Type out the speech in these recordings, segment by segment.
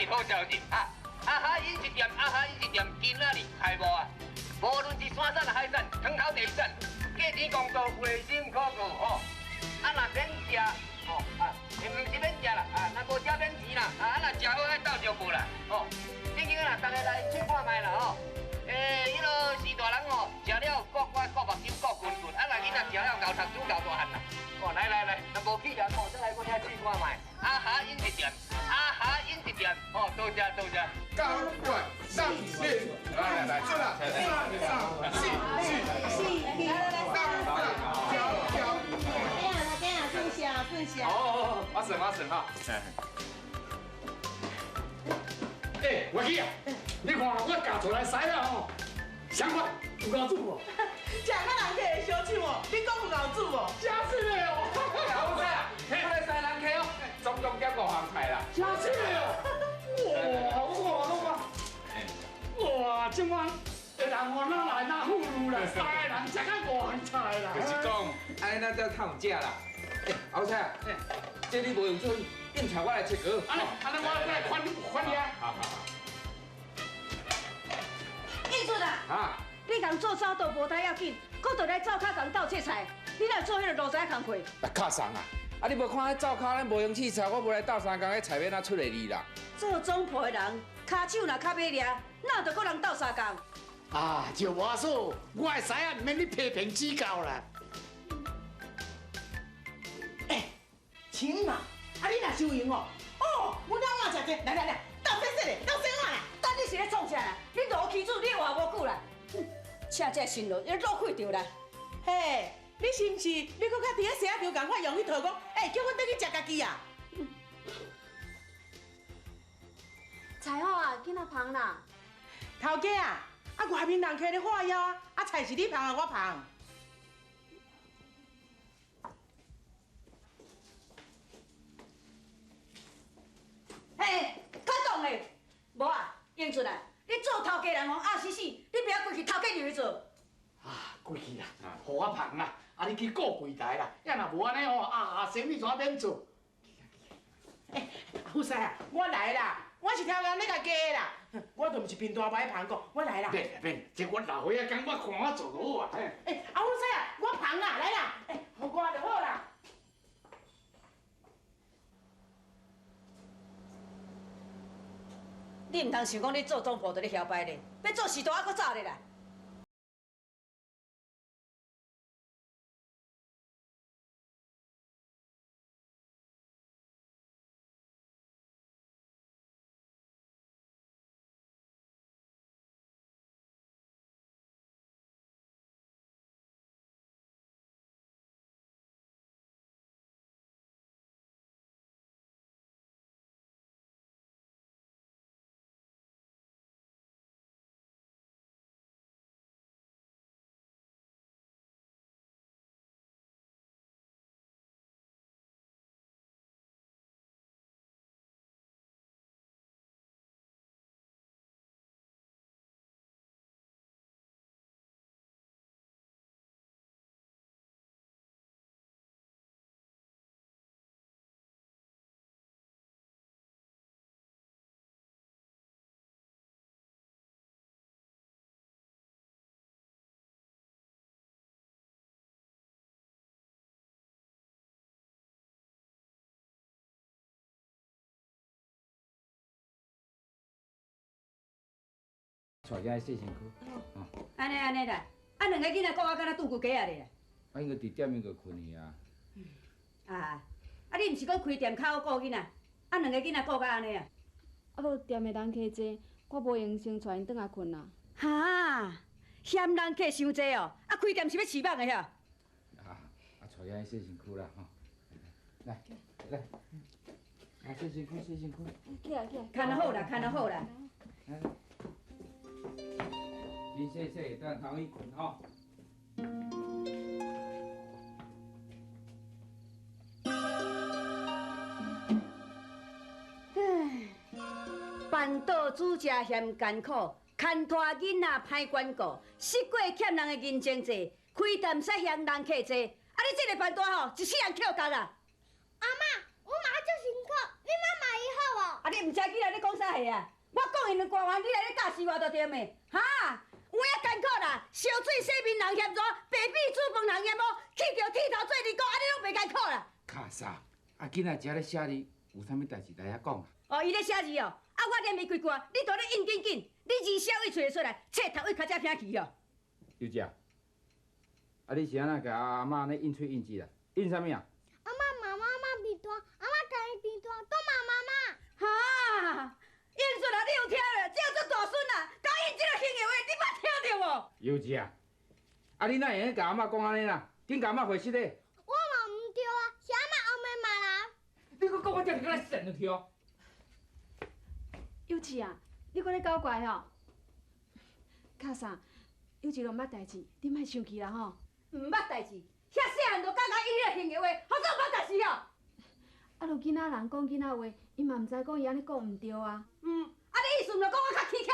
好消息啊！阿哈饮食店，阿哈饮食店今仔日开幕啊！无论是山产海产、汤头地产，价钱公道，卫生可靠吼。啊，若免食吼啊，毋是免食啦啊，若无食免钱啦啊，若食好爱斗相报啦吼。今日啦，大家来试看卖啦吼。迄落四大人吼，食了国乖国目睭国滚滚，啊，若囡仔食了咬读书咬大汉啦。哦，来，若无去了吼，再来我遐试看卖。阿哈饮食店。 阿哈饮食店，哦，多谢。高管上面，来，坐啦，上，分享。哦，我算哈。哎，我去啊！你看我嫁出来使了吼，想法有够煮无？食甲人客的小手哦，你讲有够煮无？真是的哦！好菜啊！我来使人客哦，总共点5项菜啦。真是的哦！哇，哇，今晚人我哪来哪富裕啦？3个人食到5项菜啦。就是讲，安尼咱才较有食啦。后菜，这你无用做应酬，我来切糕。安尼我来款你啊。好。应准啊！啊，你共做早都无大要紧，搁倒来灶骹共斗切菜，你来做迄个路仔工课。卡送啊！啊，你无看迄灶骹咱无用器材，我无来斗三工，迄菜要哪出来哩啦？做总铺的人，骹手若较歹抓，哪得搁人斗三工？啊，就我说，我的师啊，免你批评指教啦。请嘛，啊你若收用哦，我哪晚食这，来，倒洗洗嘞，倒洗碗啦。等你是咧创啥啦？你落起厝，你活无久啦。请这新郎，要落开着啦。嘿，你是毋是？你搁较伫咧社场共款用迄套讲，叫我倒去食家己啊？菜好啊，囡仔芳啦。头家啊，外面人客咧化腰啊，菜是你芳啊，我芳。嘿，较懂诶，无啊，英俊啊，你做头家人哦，暗死死，你不要规去头家入去做。啊，过去啦，互我捧啦，啊你去顾柜台啦，要若无安尼吼，生意全免做。富师啊，我来啦，我是挑工你甲加的啦，我都毋是凭大牌捧讲，我来啦。免，这我老岁仔讲，我看我做就好啊。富师啊，我捧啦，来啦，互我就好啦。你唔通想讲你做总铺就咧嚣摆咧，要做时代还搁早咧啦。带进来洗身躯。安尼啦，啊两个囡仔顾啊，敢若拄骨鸡啊咧。啊，因个伫店面个困去啊。啊你毋是讲开店较好顾囡仔，啊两个囡仔顾甲安尼啊？啊，无店的人客济，我无用先带因转来困啦。哈，嫌人客伤济哦，啊开店是要饲网的遐。带进来洗身躯啦吼。来，洗身躯。起来。看得好啦。你洗，等头去困吼。办道主食嫌艰苦，牵拖囡仔歹管顾，食过欠人的银情济，开店使嫌人客济。啊，你这个办大吼，一世人扣工啊！阿嬷，我马上辛苦，你妈妈以后哦。啊，你毋知囡仔你讲啥货啊？我讲因官员，你来咧教死我就对咩？哈，有影艰苦啦，烧水洗面人嫌热，白米煮饭人嫌无，去着剃头做二姑，啊，你拢袂艰苦啦。卡啥？啊，囡仔遮咧写字，有啥物代志来遐讲啊？哦，伊咧写字哦，啊，我念伊几句，你都咧印紧，你字写位揣出来，册读位较才偏去哦。有姐，啊，你是安那甲阿嬷咧印喙印字啦？印啥物啊？阿嬷鼻端，阿嬷家己鼻端，都妈妈。哈，英顺啊，你有听无？这做大孙啊，讲印这个行的话，你捌听着无？有姐，啊，你哪会甲阿嬷讲安尼啦？紧甲阿嬷回信咧。我嘛唔对啊，是阿嬷后面骂人。你搁讲我遮是敢来神去哦？幼稚啊，你搁咧搞怪吼？卡啥？幼稚拢捌代志，你莫生气啦吼。毋捌代志，遐细汉就教伊迄个行的话，好做捌代志哦。啊，就囡仔人讲囡仔话，伊嘛毋知讲伊安尼讲毋对啊。啊，你意思毋就讲我较蹊跷？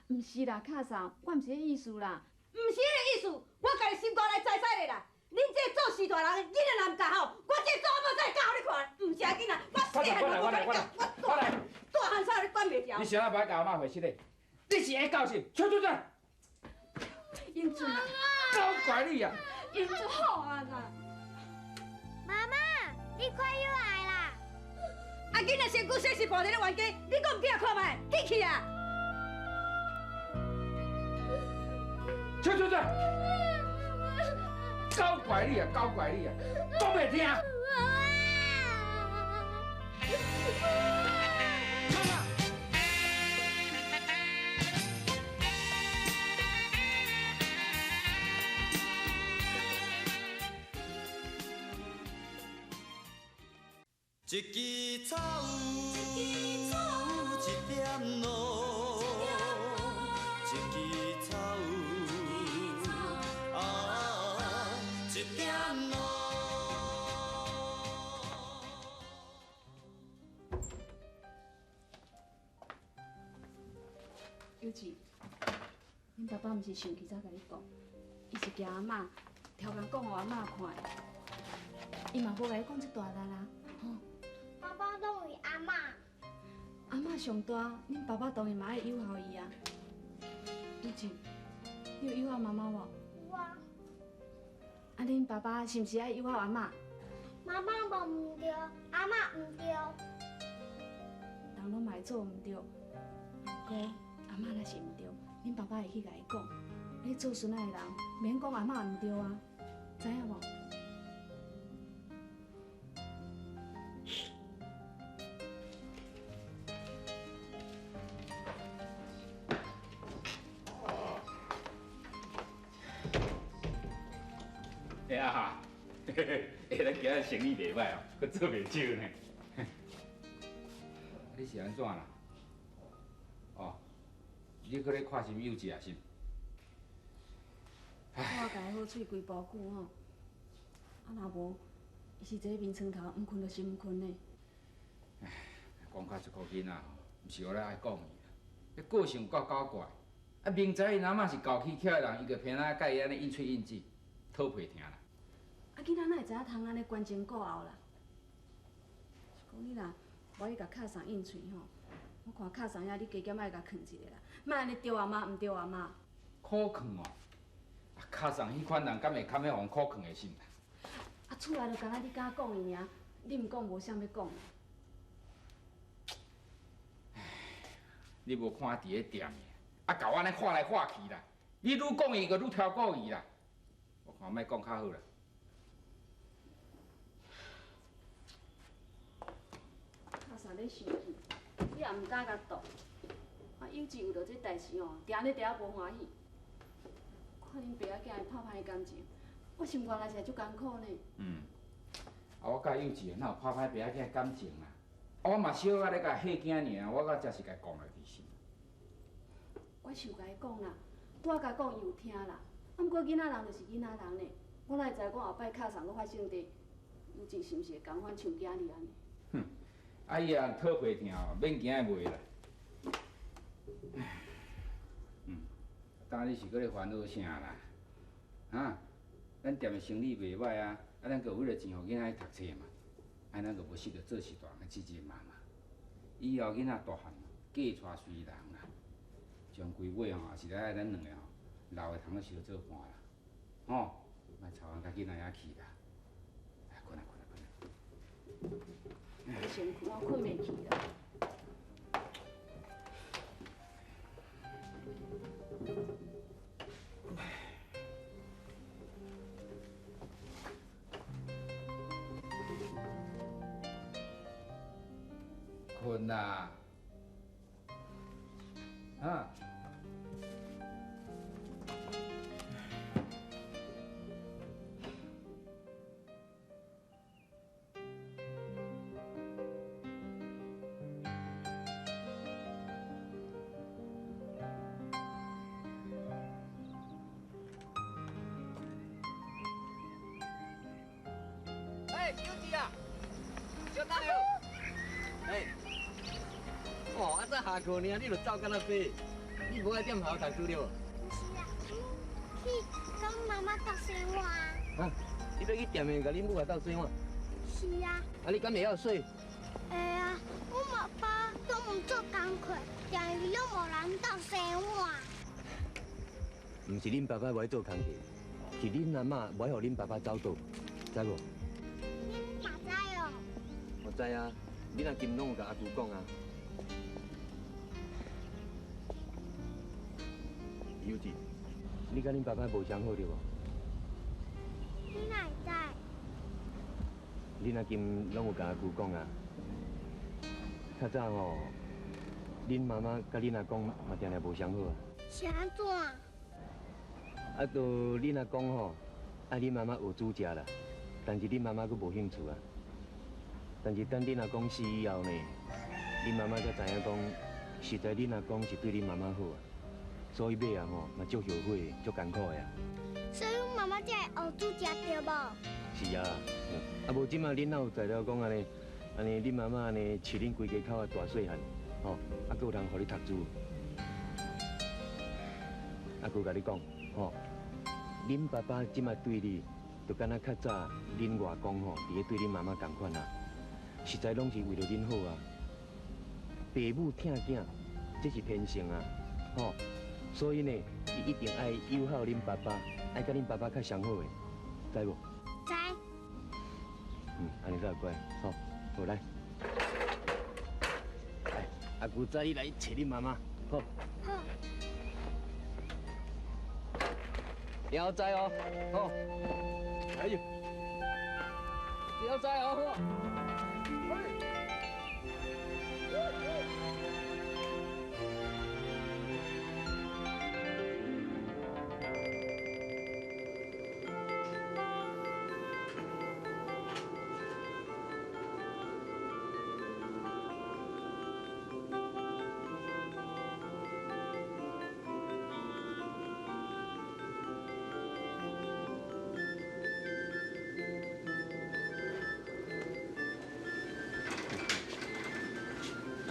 毋是啦，卡啥？我毋是迄意思啦。毋是迄个意思，我家己心肝来知咧啦。恁这做事大人，囡仔若毋教好，我这做某再教互你看。毋是啊，囡仔，我细汉就教你教，我来，大汉啥你管袂着。你想要不要甲阿嬷回信咧？你是会教训，出！英俊啊，搞怪你啊！英俊好啊啦。妈妈，你快又来啦！啊，囡仔身躯洗是抱伫咧冤家，你讲毋起来看卖，记去啊！出！搞怪你啊！讲袂听。一枝草有一点露，一枝草有一点露。幼稚，恁爸爸毋是生气才甲你讲，伊是惊阿嬷超工讲互阿嬷看的，伊嘛无甲你讲这大力啦，吼。爸爸等于阿嬷。阿嬷上大，恁爸爸当然嘛爱友好伊啊。幼稚，你有友好妈妈无？有啊。啊，恁爸爸是毋是爱友好阿嬷？妈妈无唔对，阿嬷唔对。人拢嘛会做毋对，不过阿嬷若是毋对，恁爸爸会去甲伊讲。你做孙仔的人，免讲阿嬷毋对啊，知影无？哎呀，咱今日生意袂歹哦，佮做袂少呢。你是安怎啦？哦，你搁咧看什么幼稚啊？是？我甲伊好喙规步久吼，啊若无，伊是坐眠床头，毋困就是毋困呢。讲到这个囡仔吼，毋是我咧爱讲伊，伊个性有够搞怪。啊，明知因阿嬷是搞起巧的人，伊就偏爱甲伊安尼印喙印字，讨皮听啦。啊，囡仔哪会知影通安尼关前顾后啦？是讲你若无去甲卡上印喙吼，我看卡上遐你加减爱甲囥一个啦，莫安尼对阿妈毋对阿妈。苦劝哦，啊，卡上迄款人敢会堪迄互苦劝的心啦？啊，厝内就敢若你敢讲伊尔，你毋讲无啥要讲。你无看伫咧店的，啊，搞安尼看来看去啦，你愈讲伊，就愈挑顾伊啦。我看莫讲较好啦。卡啥咧生气？你也毋敢甲斗。啊，有志为着这代志哦，定咧伫遐无欢喜。看恁爸仔囝拍歹感情，我想原来是足艰苦呢。啊，我甲幼稚哪有拍歹爸仔囝感情啊？我嘛小可咧甲吓囝尔，我甲才是甲伊讲落去是。我想甲伊讲啦，拄仔甲讲伊有听啦。啊，毋过囡仔人就是囡仔人呢，我哪会知讲后摆卡上搁发生伫有志是毋是会共款像今日安尼？哼，啊伊啊讨皮疼哦，免惊伊袂啦。当你是搁咧烦恼啥啦？啊，咱店的生意袂歹啊，啊咱搁为了钱互囡仔去读册嘛，啊咱搁无识着做事大人支持妈妈。以后囡仔大汉，嫁娶随人啦，将规尾吼也是来爱咱两个吼，老的通个相做伴啦，吼，莫吵人甲囡仔遐去啦。哎，困啊困啊困啊！你先困，我困袂去啦。困啦，啊！哎，幼稚啊，小大刘，哎。哦，啊，这下课呢，你就走干那飞？你无爱踮校读书了？不是啊，去跟妈妈斗生活啊。啊，你要去店面甲恁母啊斗生活？是啊。啊，你敢会晓洗？会啊，我爸爸都唔做工课，店里拢无人斗生活。唔是恁爸爸无爱做工课，是恁阿嬷无爱互恁爸爸走倒，知无？你哪知哦？我知啊，恁阿金拢有甲阿舅讲啊。幼稚，你甲恁爸爸无相好对无？你哪会知？恁阿金拢有甲阿舅讲啊。较早吼，恁妈妈甲恁阿公嘛定定无相好啊。是安怎？啊，就恁阿公吼，爱恁妈妈学煮食啦，但是恁妈妈佫无兴趣啊。但是等恁阿公死以后呢，恁妈妈才知影讲，实在恁阿公是对恁妈妈好啊。所以尾啊吼，嘛足后悔，足艰苦的啊。所以我妈妈才会学煮食对无？是啊，啊无即马恁哪有材料讲安尼，恁妈妈安尼饲恁规家口啊大细汉，吼，啊佫有人互你读书。啊，佫甲你讲，吼，恁爸爸即马对你，就敢若较早恁外公吼，伫咧对恁妈妈同款啊，实在拢是为了恁好啊。父母疼囝，这是天性啊，吼。所以呢，你一定爱友好恁爸爸，爱甲恁爸爸较相好的，知无？知。安尼才会乖，好，好来。来，阿姑载你来找恁妈妈，好。好。了解哦，好。哎呦，了解哦，好。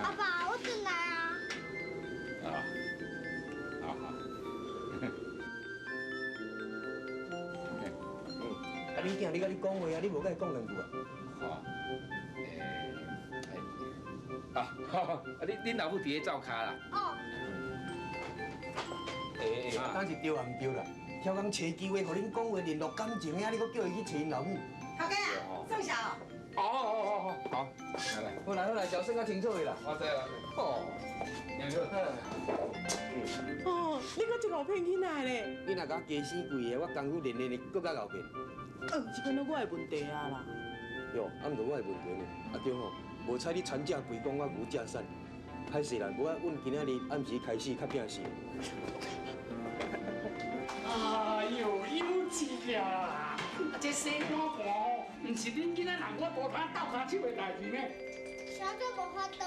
阿爸，我转来啊。好。啊，你囝，你甲你讲话啊，你无甲伊讲两句啊？好，好，恁老母伫咧灶骹啦。哦。当是对啊，唔对啦？超工找机会，互恁讲话联络感情啊！你搁叫伊去找因老母。头家啊，送啥哦？好，来，好来好来，小声较清楚的啦。我知啦。哦，杨哥，哦，你搁一路骗囡仔咧？你若甲加死贵的，我功夫练练的，搁较后骗。这可能我的问题啊啦。哟，啊毋着我的问题呢。啊对吼，无采你传价贵讲我牛价产，歹势啦，无啊，阮今仔日暗时开始较拼死。哎呦，有志啊！这洗碗盘哦，唔是恁囡仔人我无摊斗骹手的代志呢。啥都无法度。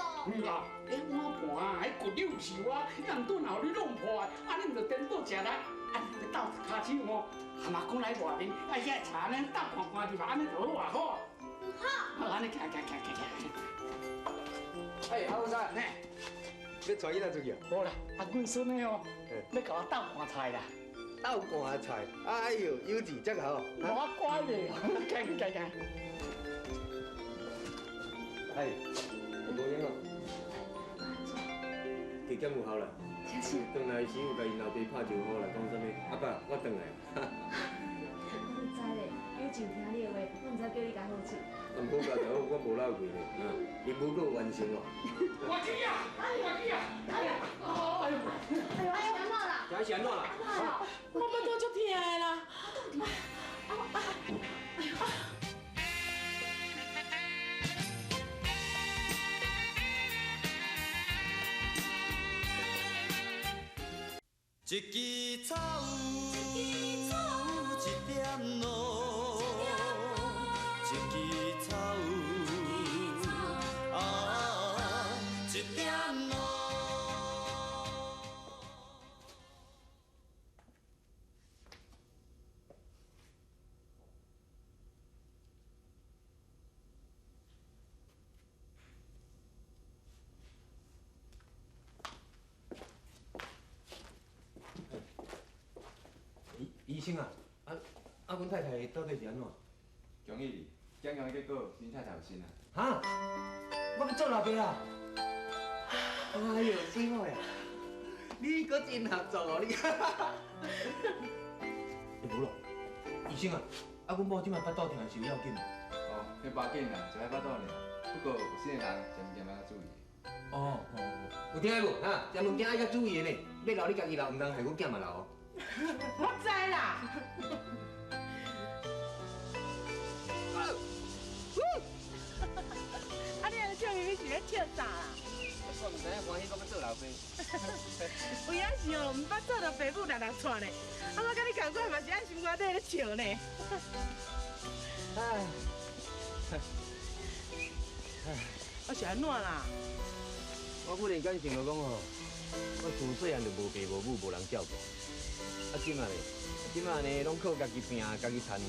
啊，迄碗盘啊，迄骨溜球啊，人顿后你弄破的，啊你唔着颠倒食来，啊你着斗骹手哦，阿妈讲来外面，啊遐茶呢斗看看就安尼就好啊，好啊。好，安尼行。哎，阿武生，呢，要带伊哪出去啊？无啦，啊阮孙的哦，要甲我斗看菜啦。斗寒菜，哎呦，有志真好。我乖嘞，行。哎，无闲哦。加减有效啦。真是。转来时有甲因老爸拍招呼来讲啥物？阿爸，我转来。我就知咧，有真听你的话，我唔知叫你甲好处。啊，唔好甲就好，我无闹过呢。任务阁完成哦。我去呀！哎呀！安怎啦？这是安怎啦？我腹肚足痛的啦。一枝草有一点露，一枝草有一点露。医生啊，阮太太到底是安怎？恭喜你，检验的结果，恁太太有生啊。哈？我要做老爸啊！哎呦，真好呀！你搁真合作哦，你。无咯，医生啊，阮某即摆腹肚痛是有要紧的。哦，迄无要紧啦，一摆巴肚尔。不过有生的人，渐渐要注意。哦，有听无？哈，这物件爱较注意的呢，要留你家己留，唔通害阮囝嘛留哦。我知啦。啊，你安尼笑咪咪是咧笑啥啦？我唔知影欢喜讲要做老爸。有影是哦，唔捌做到爸母人串的，啊，我甲你共款嘛是爱心肝底咧笑呢。唉，我是安怎啦？我忽然间想到讲吼，我自细汉就无爸无母，无人照顾。啊，今仔呢，拢靠家己拼，家己赚，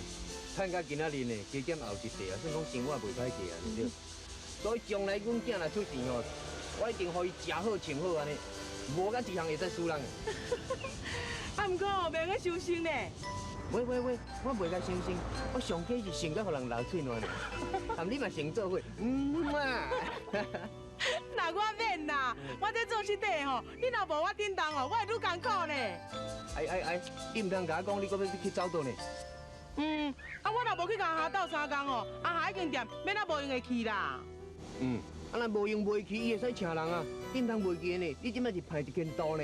赚到今仔日呢，加减后一世啊，算讲生活袂歹过啊，对不对？所以将来阮囝若出世吼，我一定互伊食好穿好安尼，无甲一项会使输人。啊，毋过哦，袂用伤心呢。喂，我袂甲伤心，我上计是想甲互人流嘴暖呢。含你嘛成做伙，嘛。那我免啦，我这做实地吼，你若无我叮当哦，我会愈艰苦呢。哎，你唔通甲我讲你搁要去走倒呢？啊，我若无去甲阿斗3工哦，阿下已经店免啊无用会去啦。啊若无用袂去，伊会使请人啊，你唔通袂记呢？你即摆是派一间刀呢？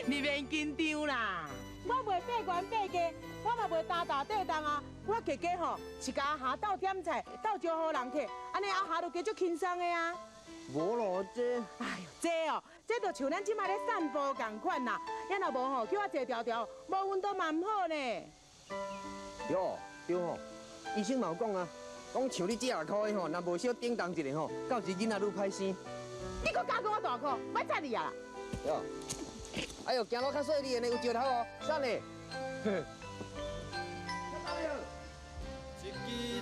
你免紧张啦，我袂爬悬爬低，我嘛袂大大地动啊。我家家吼是甲阿下斗点菜，斗招好人客，安尼阿下就加足轻松的啊。无咯，这，哎呦，这就像咱即摆咧散步共款啦。要若无吼，叫我坐条条，无运动嘛唔好呢。对吼，医生嘛有讲啊，讲像你这下箍的吼，若无小叮当一下吼，到时囡仔愈歹生。你搁加我大箍，别睬你啊！哎呦，行路较细哩，安尼有石头哦，散嘞。